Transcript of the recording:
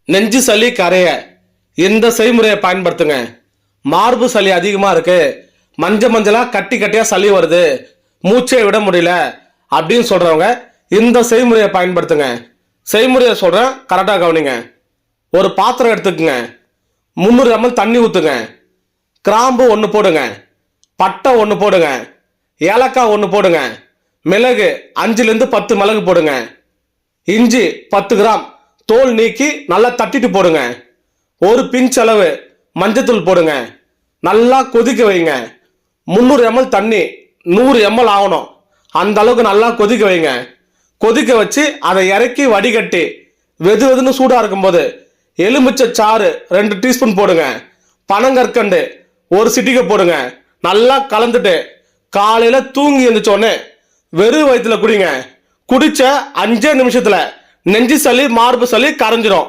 நெஞ்சு சளி கரைய இந்த செய்முறையை பயன்படுத்துங்க. மார்பு சளி அதிகமா இருக்கு, மஞ்சளா கட்டி கட்டியா சளி வருது, மூச்சை விட முடியல அப்படின்னு சொல்றவங்க இந்த செய்முறையை பயன்படுத்துங்க. செய்முறையை சொல்றேன், கரெக்டா கவனிங்க. ஒரு பாத்திரம் எடுத்துக்குங்க, 300 ml தண்ணி ஊத்துங்க, கிராம்பு 1 போடுங்க, பட்டை 1 போடுங்க, ஏலக்காய் 1 போடுங்க, மிளகு 5 to 10 மிளகு போடுங்க, இஞ்சி 10 கிராம் தோல் நீக்கி நல்லா தட்டிட்டு போடுங்க, ஒரு பிஞ்ச் அளவு மஞ்சத்தூள் போடுங்க, நல்லா கொதிக்க வைங்க. 300 ml தண்ணி 100 ml ஆகணும், அந்த அளவுக்கு நல்லா கொதிக்க வைங்க. கொதிக்க வச்சு அதை இறக்கி வடிகட்டி வெது வெதுன்னு சூடா இருக்கும்போது எலுமிச்சை சாறு 2 டீஸ்பூன் போடுங்க, பனங்கற்கண்டு 1 சிட்டிகை போடுங்க. நல்லா கலந்துட்டு காலையில தூங்கி எழுந்திரிச்சோடனே வெறும் வயிற்றுல குடிங்க. குடிச்ச 5 நிமிஷத்துல நெஞ்சு சளி மார்பு சளி கரைஞ்சிரும்.